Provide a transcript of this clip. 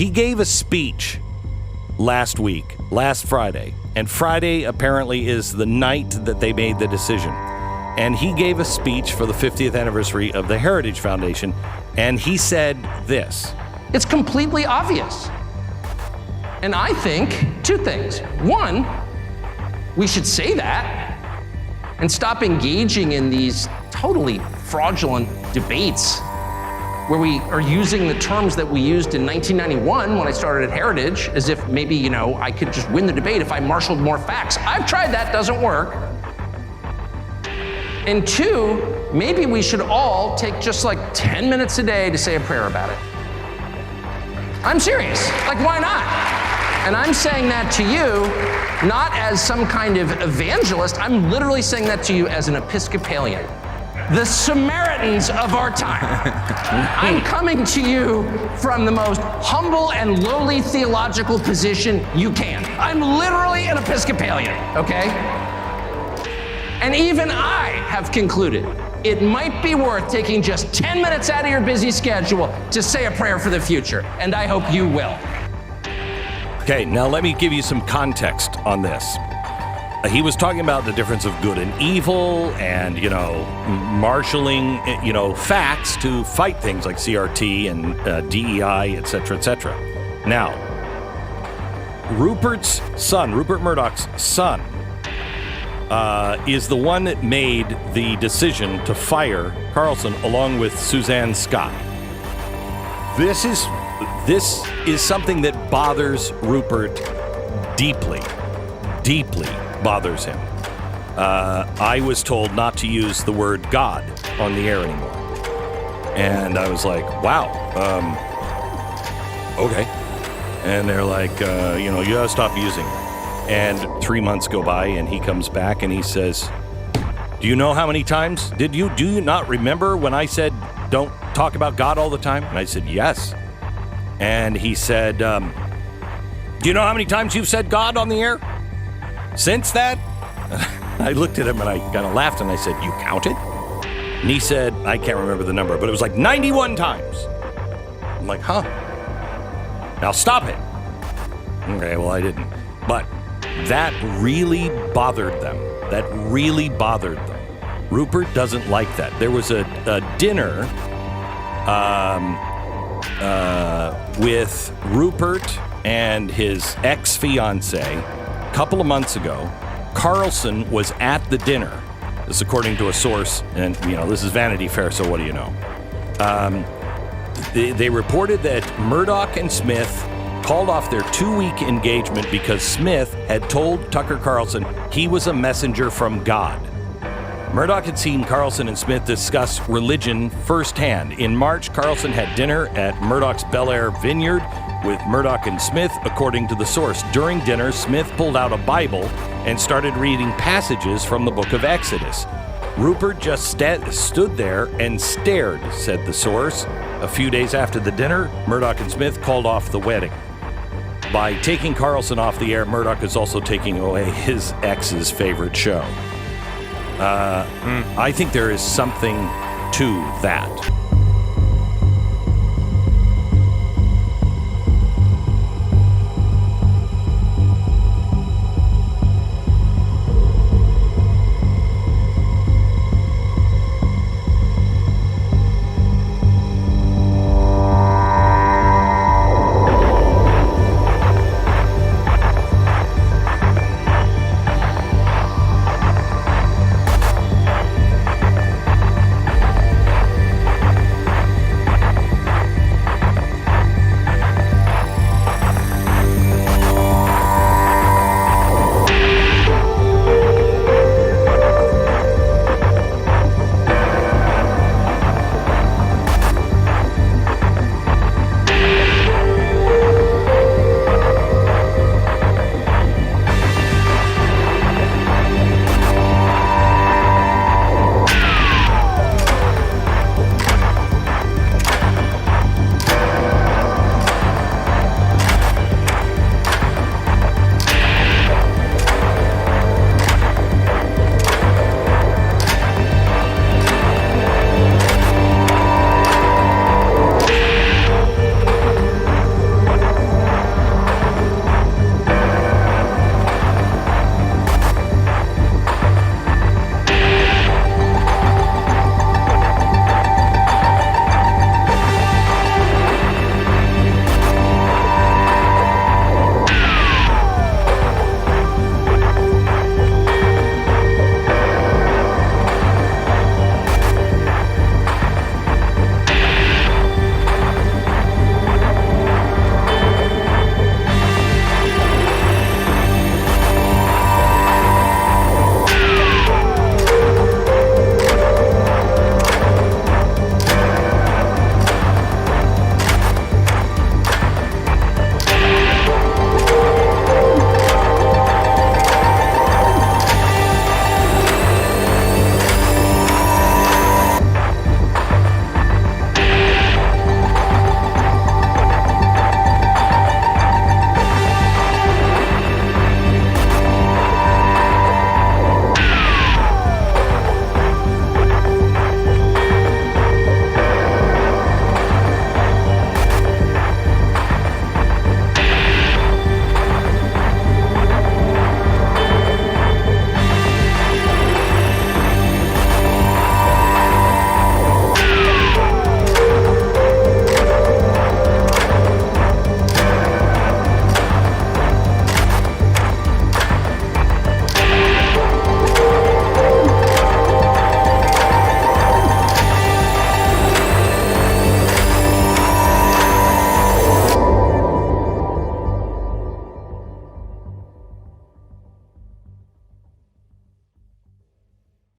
He gave a speech last Friday, and Friday apparently is the night that they made the decision. And he gave a speech for the 50th anniversary of the Heritage Foundation, and he said this. It's completely obvious. And I think two things. One, we should say that and stop engaging in these totally fraudulent debates where we are using the terms that we used in 1991 when I started at Heritage, as if maybe, I could just win the debate if I marshaled more facts. I've tried that, doesn't work. And two, maybe we should all take just like 10 minutes a day to say a prayer about it. I'm serious, why not? And I'm saying that to you, not as some kind of evangelist, I'm literally saying that to you as an Episcopalian. The Samaritans of our time. I'm coming to you from the most humble and lowly theological position you can. I'm literally an Episcopalian, okay? And even I have concluded it might be worth taking just 10 minutes out of your busy schedule to say a prayer for the future, and I hope you will. Okay, now let me give you some context on this. He was talking about the difference of good and evil and, marshaling, facts to fight things like CRT and DEI, et cetera, et cetera. Now, Rupert Murdoch's son, is the one that made the decision to fire Carlson along with Suzanne Scott. This is something that bothers Rupert deeply bothers him. I was told not to use the word God on the air anymore. And I was like, wow, okay. And they're like, you gotta stop using it. And 3 months go by and he comes back and he says, do you know how many times? Do you not remember when I said, don't talk about God all the time? And I said, yes. And he said, do you know how many times you've said God on the air? Since that? I looked at him and I kind of laughed and I said, you counted? And he said, I can't remember the number, but it was like 91 times. I'm like, huh? Now stop it. Okay, well, I didn't. But that really bothered them. Rupert doesn't like that. There was a dinner with Rupert and his ex-fiancée a couple of months ago. Carlson was at the dinner. This according to a source, and this is Vanity Fair, so what do you know? They reported that Murdoch and Smith called off their 2-week engagement because Smith had told Tucker Carlson he was a messenger from God. Murdoch had seen Carlson and Smith discuss religion firsthand. In March, Carlson had dinner at Murdoch's Bel Air Vineyard with Murdoch and Smith, according to the source. During dinner, Smith pulled out a Bible and started reading passages from the book of Exodus. Rupert just stood there and stared, said the source. A few days after the dinner, Murdoch and Smith called off the wedding. By taking Carlson off the air, Murdoch is also taking away his ex's favorite show. I think there is something to that.